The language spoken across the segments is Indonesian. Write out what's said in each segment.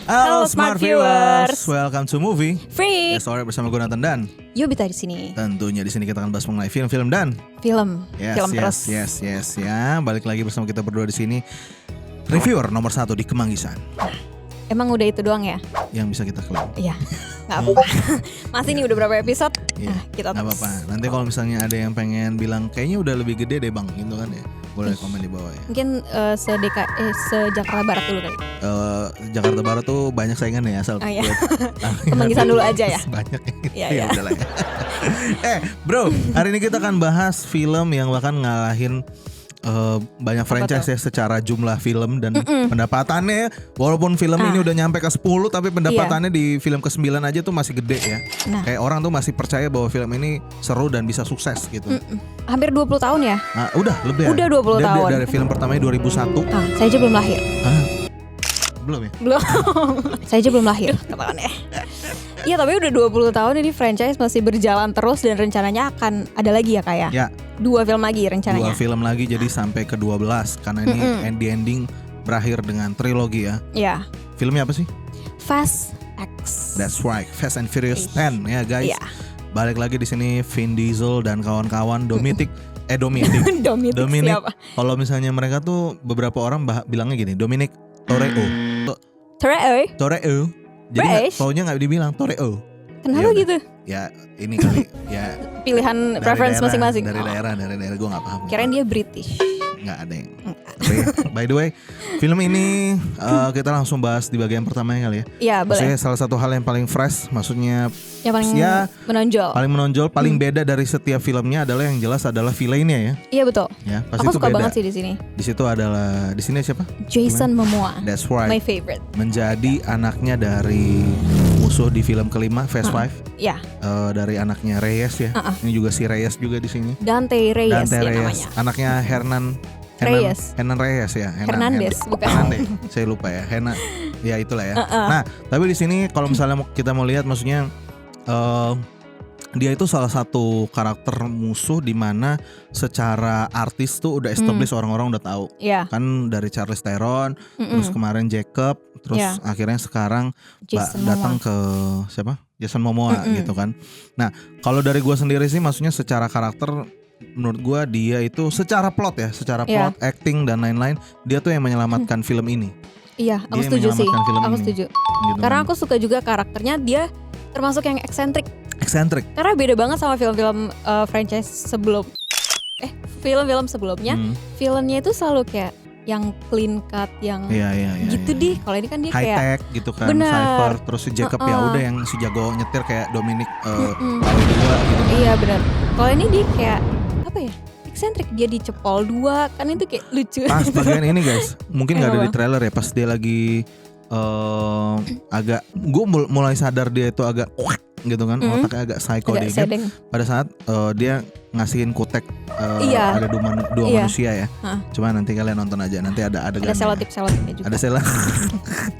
Halo Smart Viewers, welcome to Movie Free. Ya, sore bersama gue Nathan dan Yobita di sini. tentunya di sini kita akan bahas mengenai film-film dan Film terus. Yes ya. Balik lagi bersama kita berdua di sini. Reviewer nomor 1 di Kemanggisan. Emang udah itu doang ya? Yang bisa kita klaim. Iya, nggak apa-apa. Masih nih udah berapa episode? Iya, Kita nggak terus. apa-apa. Nanti kalau misalnya ada yang pengen bilang kayaknya udah lebih gede deh bang, gitu kan ya, boleh komen di bawah ya. Mungkin se-Jakarta Barat dulu kali. Jakarta Barat tuh banyak saingan ya asal. Iya. Kemanggisan dulu aja ya. Banyak ya. Iya. Udahlah ya. Bro, hari ini kita akan bahas film yang bahkan ngalahin banyak franchise ya secara jumlah film dan pendapatannya. Walaupun film ini udah nyampe ke 10, tapi pendapatannya di film ke-9 aja tuh masih gede ya. Nah. Kayak orang tuh masih percaya bahwa film ini seru dan bisa sukses gitu. Hampir 20 tahun ya? Nah, udah lebih ya. Udah 20 tahun. Dari film pertamanya 2001. Saya aja belum lahir. Belum ya? Belum. Saya aja belum lahir, katakan ya. Iya, tapi udah 20 tahun ini franchise masih berjalan terus dan rencananya akan ada lagi ya kayak. Ya. 2 film lagi rencananya. 2 film lagi jadi sampai ke 12 karena ini ending berakhir dengan trilogi ya. Iya. Filmnya apa sih? Fast X. That's right, Fast and Furious 10 ya guys. Iya. Balik lagi di sini Vin Diesel dan kawan-kawan Dominic. Dominic siapa? Kalau misalnya mereka tuh beberapa orang bilangnya gini, Dominic Toretto. Toretto. Jadi taunya nggak dibilang Toretto. Kenapa gitu? Ya ini kali ya Pilihan preference masing-masing. Dari daerah gue nggak paham. Kirain dia British. Nggak ada yang. By the way, film ini kita langsung bahas di bagian pertamanya kali ya. Iya, boleh. Maksudnya salah satu hal yang paling fresh, maksudnya yang paling menonjol. Paling menonjol, paling beda dari setiap filmnya adalah yang jelas adalah villainnya ya. Iya betul. Ya, pasti aku itu suka beda. banget sih di sini. Di sini siapa? Jason Momoa. That's right. My favorite. Menjadi anaknya dari musuh di film kelima Fast Five. Iya. Dari anaknya Reyes ya. Ini juga si Reyes juga di sini. Dante Reyes namanya. Anaknya Hernan Reyes ya. Hernandez bukan. Hernandez. Saya lupa ya. Ya itulah ya. Nah, tapi di sini kalau misalnya kita mau lihat maksudnya dia itu salah satu karakter musuh di mana secara artis tuh udah established, orang-orang udah tahu. Yeah. Kan dari Charlize Theron, terus kemarin Jacob, terus akhirnya sekarang datang ke siapa? Jason Momoa gitu kan. Nah, kalau dari gua sendiri sih maksudnya secara karakter menurut gua dia itu secara plot ya, secara plot, acting dan lain-lain, dia tuh yang menyelamatkan film ini. Iya, aku setuju sih. Aku setuju. Gitu karena aku suka juga karakternya, dia termasuk yang eksentrik. Karena beda banget sama film-film franchise film-film sebelumnya. Filmnya itu selalu kayak yang clean cut, yang gitu deh. Kalau ini kan dia high kayak tech gitu kan, cyber, terus si Jacob ya udah yang si jago nyetir kayak Dominic Toretto gitu. Iya benar. Kalau ini dia kayak apa ya? Eksentrik, dia dicepol 2 kan, itu kayak lucu. Pas bagian ini guys, mungkin nggak ada di trailer ya, pas dia lagi agak, gue mulai sadar dia itu agak gitu kan, otaknya agak psycho dikit. Pada saat dia ngasihin kutek ada dua manusia ya. Cuma nanti kalian nonton aja, nanti ada adegan. Ada selotip-selotipnya juga. Ada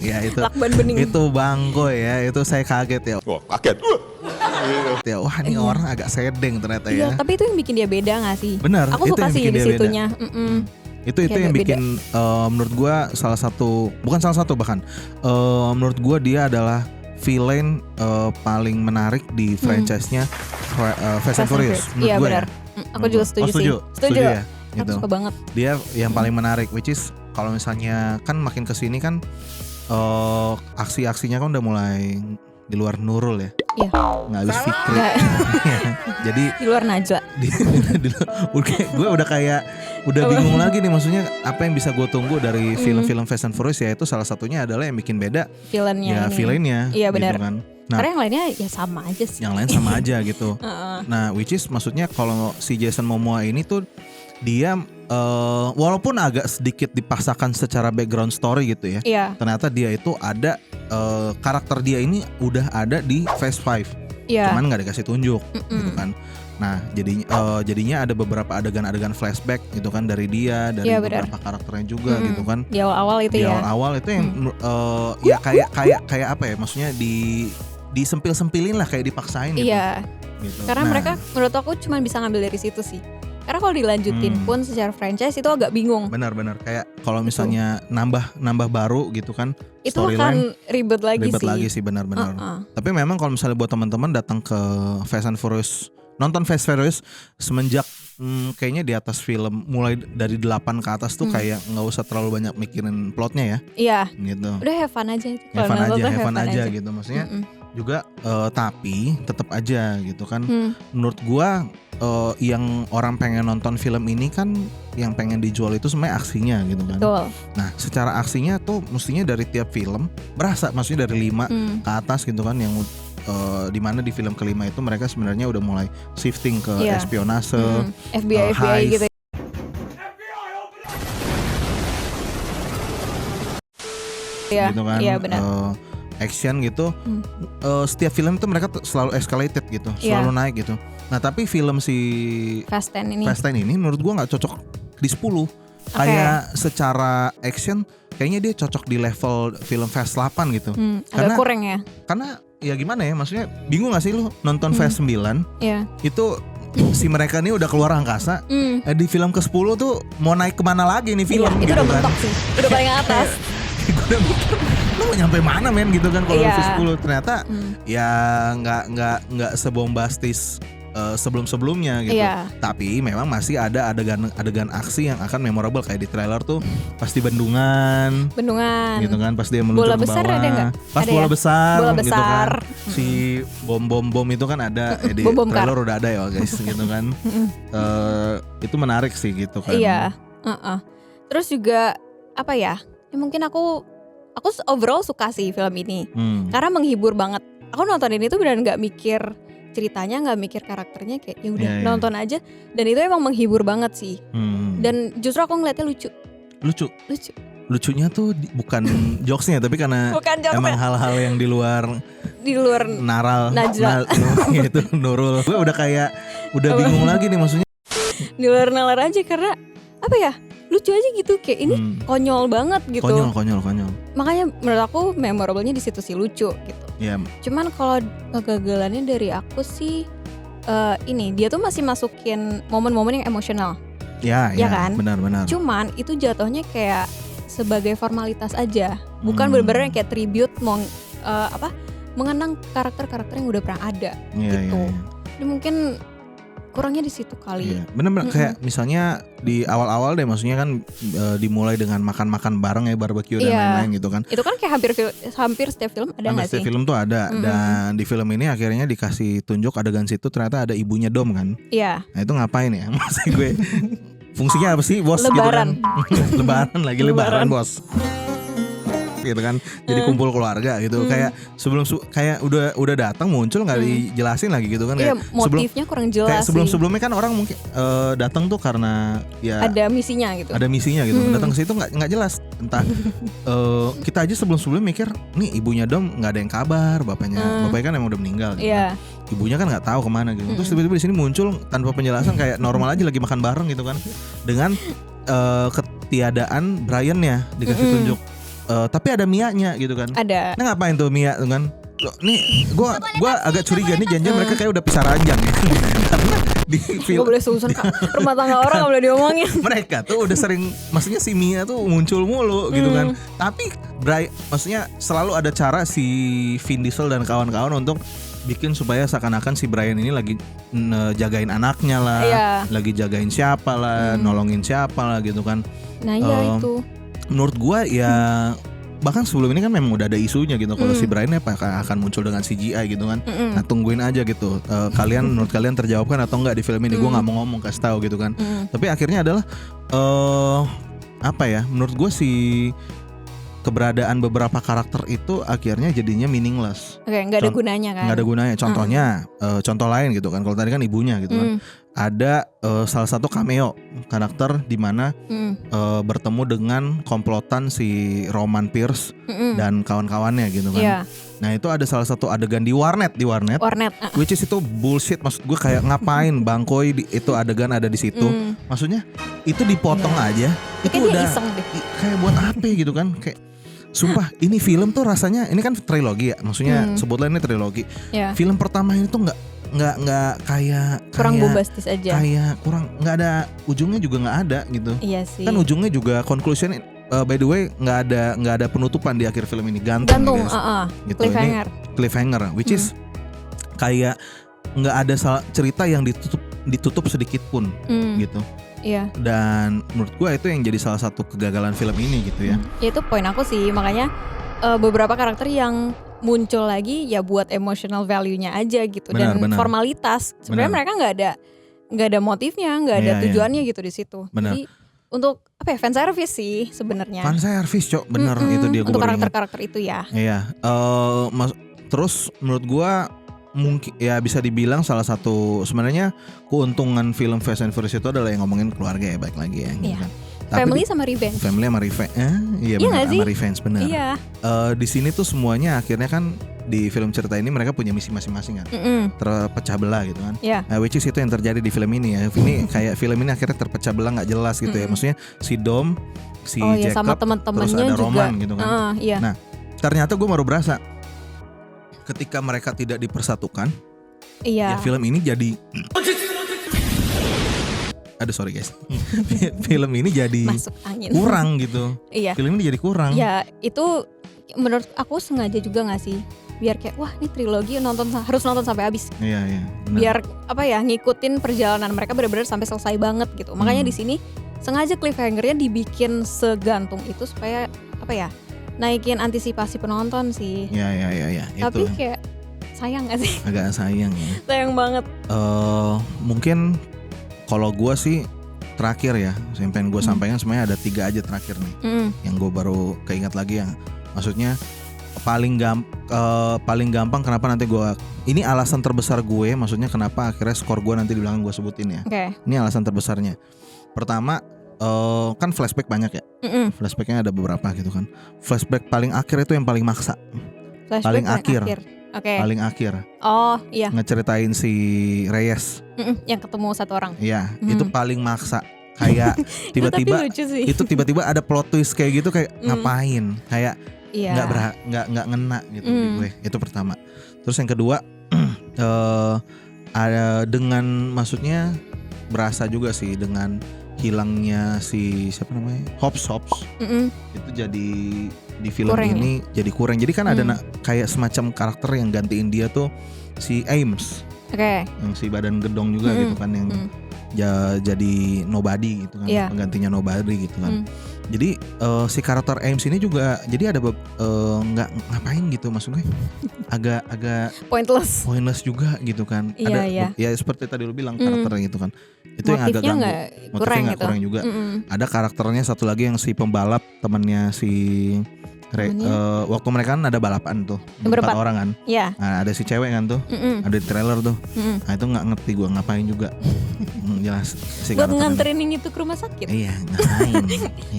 ya itu. Lakban bening. Itu bangko ya, itu saya kaget ya. Kaget. Ya, wah ini orang agak sedeng ternyata ya. Iya, tapi itu yang bikin dia beda gak sih? Benar. Aku suka sih di situnya. Itu yang bikin menurut gue bukan salah satu bahkan menurut gue dia adalah villain paling menarik di franchise-nya Fast and Furious. Iya benar. Aku juga setuju sih. Setuju ya. Gitu. Aku suka banget. Dia yang paling menarik, which is kalau misalnya kan makin kesini kan aksi-aksinya kan udah mulai di luar Nurul ya. Iya. Nggak habis Fikri. Jadi di luar Najla. Gue udah bingung lagi nih, maksudnya apa yang bisa gue tunggu dari film-film Fast and Furious, ya itu salah satunya adalah yang bikin beda villainnya. Iya benar. Gitu kan. Nah, karena yang lainnya ya sama aja sih. Yang lain sama aja gitu. Nah, which is maksudnya kalau si Jason Momoa ini tuh dia walaupun agak sedikit dipaksakan secara background story gitu ya. Iya. Ternyata dia itu ada karakter dia ini udah ada di Fast Five. Iya. Cuman nggak dikasih tunjuk gitu kan. Nah, jadinya ada beberapa adegan-adegan flashback gitu kan dari dia, dari beberapa karakternya juga gitu kan. Di awal-awal itu ya. Di awal-awal itu yang ya kayak apa ya? Maksudnya disempil-sempilin lah, kayak dipaksain gitu. Iya. Gitu. Karena mereka menurut aku cuma bisa ngambil dari situ sih. Karena kalau dilanjutin pun secara franchise itu agak bingung. Benar-benar kayak kalau misalnya nambah baru gitu kan, itu akan ribet lagi sih benar-benar. Tapi memang kalau misalnya buat teman-teman datang ke Fast and Furious, nonton Fast and Furious semenjak kayaknya di atas film mulai dari 8 ke atas tuh kayak nggak usah terlalu banyak mikirin plotnya ya. Iya. Gitu. Udah have fun aja itu. Have fun aja gitu maksudnya. Juga tapi tetap aja gitu kan. Menurut gua yang orang pengen nonton film ini kan yang pengen dijual itu sebenarnya aksinya gitu kan. Betul. Nah, secara aksinya tuh mestinya dari tiap film berasa, maksudnya dari 5 ke atas gitu kan yang dimana di film kelima itu mereka sebenarnya udah mulai shifting ke espionase, FBI gitu. Gitu kan. Iya benar. Action gitu. Setiap film itu mereka selalu escalated gitu, selalu naik gitu. Nah, tapi film si Fast 10 ini menurut gua nggak cocok di 10. Kayak secara action kayaknya dia cocok di level film Fast 8 gitu. Agak kurang ya. Karena ya gimana ya, maksudnya bingung gak sih lu nonton Fast 9 itu si mereka nih udah keluar angkasa, di film ke-10 tuh mau naik kemana lagi nih film itu gitu udah kan. mentok sih, udah paling atas. Gue udah mikir lu mau nyampe mana men gitu kan kalau F10 ternyata ya nggak sebombastis sebelum-sebelumnya gitu. Tapi memang masih ada adegan aksi yang akan memorable kayak di trailer tuh pasti bendungan gitu kan, pas dia meluncur ke bawah. Pas bola besar gitu kan. Si bom itu kan ada di trailer udah ada ya guys gitu kan. Itu menarik sih gitu kan. Iya. Terus juga apa ya? Mungkin aku overall suka sih film ini. Karena menghibur banget. Aku nonton ini tuh beneran nggak mikir ceritanya, nggak mikir karakternya, kayak ya udah nonton aja, dan itu emang menghibur banget sih. Dan justru aku ngeliatnya lucunya tuh bukan jokesnya tapi karena emang hal-hal yang di luar naral itu Nurul. Gue udah bingung lagi nih maksudnya. Di luar nalar aja karena apa ya? Lucu aja gitu, kayak ini konyol banget gitu. Konyol. Makanya menurut aku memorable-nya di situ sih, lucu gitu. Cuman kalau kegagalannya dari aku sih ini dia tuh masih masukin momen-momen yang emosional. Ya kan? Benar. Cuman itu jatuhnya kayak sebagai formalitas aja, bukan benar-benar kayak tribute mengenang karakter-karakter yang udah pernah ada gitu. Jadi mungkin kurangnya di situ kali. Bener-bener kayak misalnya di awal-awal deh, maksudnya kan dimulai dengan makan-makan bareng ya, barbecue dan lain-lain gitu kan. Itu kan kayak hampir setiap film ada nggak sih? Setiap film tuh ada. Dan di film ini akhirnya dikasih tunjuk adegan situ ternyata ada ibunya Dom kan. Iya. Nah itu ngapain ya? Maksud gue fungsinya apa sih bos? Lebaran. Gitu kan? Lebaran bos. Gitu kan, jadi kumpul keluarga gitu. Kayak sebelum kayak udah datang muncul nggak dijelasin lagi gitu kan. Iya, motifnya kurang jelas. Kayak sebelumnya kan orang mungkin datang tuh karena ya ada misinya gitu. Datang ke situ nggak jelas. Entah kita aja sebelum mikir nih ibunya Dom nggak ada yang kabar, bapaknya kan emang udah meninggal gitu. Ibunya kan nggak tahu kemana gitu. Terus tiba-tiba di sini muncul tanpa penjelasan kayak normal aja lagi makan bareng gitu kan. Dengan ketiadaan Brian-nya dikasih tunjuk. Tapi ada Mia-nya gitu kan. Ada. Nah ngapain tuh Mia tuh kan? Loh, nih gue agak curiga nih janjian mereka kayak udah pisah ranjang ya. Karena di film gak boleh seusun rumah tangga orang gak boleh diomongin. Mereka tuh udah sering, maksudnya si Mia tuh muncul mulu gitu kan. Tapi maksudnya selalu ada cara si Vin Diesel dan kawan-kawan untuk bikin supaya seakan-akan si Brian ini lagi jagain anaknya lah, lagi jagain siapa lah, nolongin siapa lah gitu kan. Nah itu menurut gua ya bahkan sebelum ini kan memang udah ada isunya gitu kalau si Brian akan muncul dengan CGI gitu kan. Nah tungguin aja gitu, menurut kalian terjawabkan atau enggak di film ini. Gua nggak mau ngomong, kasih tahu gitu kan. Tapi akhirnya adalah apa ya, menurut gua si keberadaan beberapa karakter itu akhirnya jadinya meaningless. Nggak ada gunanya kan. Nggak ada gunanya. Contohnya contoh lain gitu kan, kalau tadi kan ibunya gitu kan. Ada salah satu cameo karakter di mana bertemu dengan komplotan si Roman Pierce dan kawan-kawannya gitu kan. Nah itu ada salah satu adegan di warnet. Which is itu bullshit, maksud gue kayak ngapain Bang Koi itu adegan ada di situ. Maksudnya itu dipotong aja. Itu udah kayak buat apa gitu kan, kayak sumpah ini film tuh rasanya, ini kan trilogi ya, maksudnya sebutlah ini trilogi. Film pertama ini tuh nggak kayak kurang bombastis aja. Kayak kurang, nggak ada ujungnya juga nggak ada gitu. Iya sih. Kan ujungnya juga conclusion. By the way nggak ada penutupan di akhir film ini, gantung gitu. Cliffhanger, which is kayak nggak ada cerita yang ditutup sedikit pun gitu. Iya. Dan menurut gue itu yang jadi salah satu kegagalan film ini gitu ya. Ya itu poin aku sih, makanya beberapa karakter yang muncul lagi ya buat emotional value-nya aja gitu. Dan formalitas. Sebenarnya mereka nggak ada motifnya, nggak ada tujuannya gitu di situ. Jadi untuk apa ya, fan service sih sebenarnya. Fan service, Cok, bener itu dia. Untuk karakter-karakter itu ya. Iya. Terus menurut gue mungkin ya bisa dibilang salah satu sebenarnya keuntungan film Fast and Furious itu adalah yang ngomongin keluarga ya, baik lagi ya. Gitu kan. Family sama revenge. Family sama revenge. Iya benar, sama revenge benar. Iya. Di sini tuh semuanya akhirnya kan di film cerita ini mereka punya misi masing-masing kan. Terpecah belah gitu kan. Nah, which is itu yang terjadi di film ini ya. Ini kayak film ini akhirnya terpecah belah nggak jelas gitu ya. Maksudnya si Dom, si Jacob, sama teman-temannya terus ada juga. Roman gitu kan. Nah, ternyata gue baru berasa ketika mereka tidak dipersatukan. Ya film ini jadi aduh sorry guys. Film ini jadi kurang gitu. Film ini jadi kurang. Ya itu menurut aku sengaja juga gak sih, biar kayak wah ini trilogi harus nonton sampai habis. Iya. Biar apa ya, ngikutin perjalanan mereka benar-benar sampai selesai banget gitu. Makanya di sini sengaja cliffhangernya dibikin segantung itu supaya apa ya, naikin antisipasi penonton sih. Iya. Tapi kayak sayang gak sih? Agak sayang ya. Sayang banget. Mungkin kalau gue sih terakhir ya, yang pengen gue sampaikan sebenarnya ada 3 aja terakhir nih, yang gue baru keingat lagi yang maksudnya paling gampang kenapa nanti gue, ini alasan terbesar gue, maksudnya kenapa akhirnya skor gue nanti di belakang gue sebutin ya. Ini alasan terbesarnya. Pertama kan flashback banyak ya, flashbacknya ada beberapa gitu kan. Flashback paling akhir itu yang paling maksa, paling akhir. Paling akhir. Oh iya. Ngeceritain si Reyes. Yang ketemu satu orang. Iya, itu paling maksa. Kayak tiba-tiba itu tiba-tiba ada plot twist kayak gitu, kayak ngapain? Kayak nggak ngena gitu di gue. Itu pertama. Terus yang kedua ada dengan maksudnya berasa juga sih dengan hilangnya si siapa namanya? Hobbs. Itu jadi di film kurang ini ya? Jadi kurang. Jadi kan ada kayak semacam karakter yang gantiin dia tuh si Ames. Yang si badan gedong juga gitu kan, yang jadi nobody gitu kan, penggantinya nobody gitu kan. Jadi si karakter Ames ini juga jadi ada nggak ngapain gitu, maksud gue agak pointless juga gitu kan. Ada ya seperti tadi lu bilang karakternya gitu kan. Itu motifnya yang agak ganggu. Motifnya nggak kurang juga. Ada karakternya satu lagi yang si pembalap, temannya si waktu mereka kan ada balapan tuh 4 orang kan. Nah, ada si cewek kan tuh, ada di trailer tuh. Nah itu nggak ngerti gue ngapain juga. Jelas si buat nganterin itu ke rumah sakit. Iya, ngapain?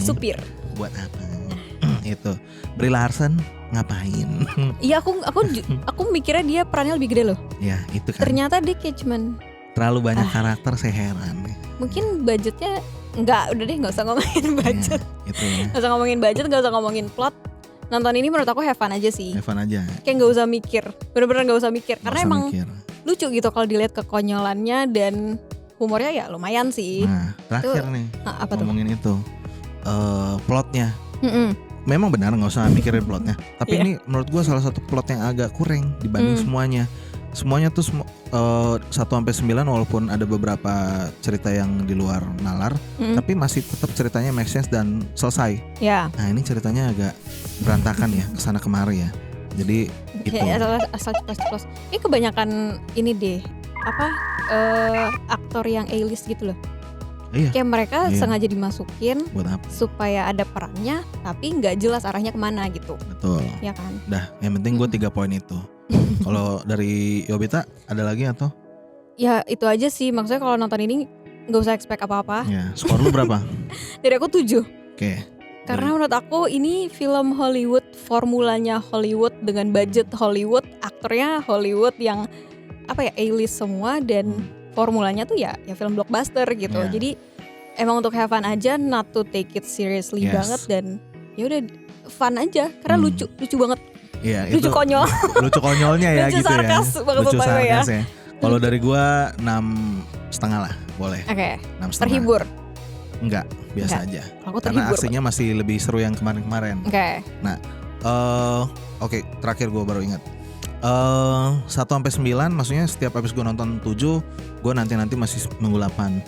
Supir. Buat apa? Itu Brie Larson ngapain? Iya, aku mikirnya dia perannya lebih gede loh. Iya, itu kan. Ternyata dia kayak cuman terlalu banyak karakter, saya heran. Mungkin budgetnya udah deh, nggak usah ngomongin budget. Nggak usah ngomongin budget, nggak usah ngomongin plot. Nonton ini menurut aku have fun aja sih. Have fun aja. Kayak nggak usah mikir, bener-bener nggak usah mikir. Karena emang lucu gitu kalau dilihat kekonyolannya dan humornya ya lumayan sih. Nah terakhir nih apa ngomongin itu plotnya. Memang benar nggak usah mikirin plotnya. Tapi ini menurut gue salah satu plot yang agak kurang dibanding semuanya. Semuanya tuh 1-9 walaupun ada beberapa cerita yang di luar nalar, tapi masih tetap ceritanya make sense dan selesai. Nah ini ceritanya agak berantakan ya, kesana kemari ya. Jadi itu asal ceplos. Ini kebanyakan ini deh, aktor yang A-list gitu loh. Kayak mereka sengaja dimasukin supaya ada perannya, tapi nggak jelas arahnya kemana gitu. Betul. Ya kan. Dah, yang penting gue 3 poin itu. Kalau dari Yobita ada lagi atau? Ya itu aja sih, maksudnya kalau nonton ini nggak usah expect apa-apa. Ya, skor lu berapa? Dari aku 7. Oke. Karena menurut aku ini film Hollywood, formulanya Hollywood dengan budget Hollywood, aktornya Hollywood yang A-list semua dan formulanya tuh ya film blockbuster gitu. Jadi emang untuk have fun aja, not to take it seriously banget, dan ya udah fun aja karena lucu banget. Iya, lucu itu konyol. Lucu konyolnya ya lucu gitu sarkas, ya. Lucu sarkas ya. Kalau dari gue 6,5 lah, boleh. Oke. 6,5. Terhibur? Enggak, biasa aja. Aku terhibur. Karena aksinya masih lebih seru yang kemarin-kemarin. Oke. Nah, oke, terakhir gue baru ingat. 1-9, maksudnya setiap habis gue nonton 7, gue nanti masih nunggu 8.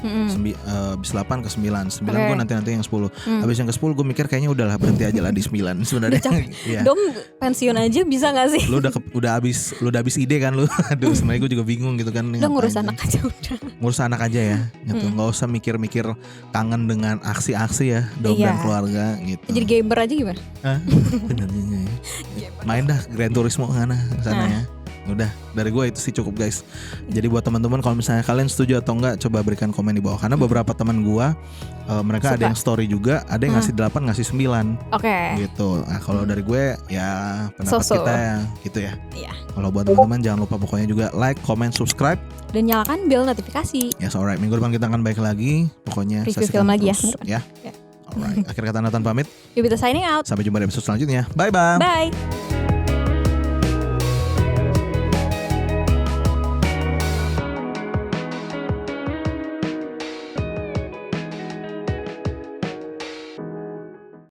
Habis 8 ke 9. 9 gue nanti yang 10. Habis yang ke 10 gue mikir kayaknya udahlah berhenti aja lah di 9 sebenarnya. Ya. Dom pensiun aja bisa gak sih? Lu udah habis ide kan lu. Aduh, sebenarnya gue juga bingung gitu kan. Udah ngurus anak aja udah. Ngurus anak aja ya gitu. Gak usah mikir-mikir kangen dengan aksi-aksi ya Dom dan keluarga gitu. Jadi gamer aja gimana? Bener juga ya. Main dah Gran Turismo sana ya. Udah dari gue itu sih cukup guys. Jadi buat teman-teman kalau misalnya kalian setuju atau enggak, coba berikan komen di bawah. Karena beberapa teman gue mereka ada yang story juga, ada yang ngasih 8, ngasih 9. Oke. Gitu. Nah kalau dari gue ya pendapat kita ya gitu ya. Iya. Kalau buat teman-teman jangan lupa pokoknya juga like, comment, subscribe dan nyalakan bel notifikasi. Yes, alright. Minggu depan kita akan balik lagi. Pokoknya review film lagi ya. Alright. Akhir kata Nathan pamit. Yubita signing out. Sampai jumpa di episode selanjutnya. Bye bye. Bye.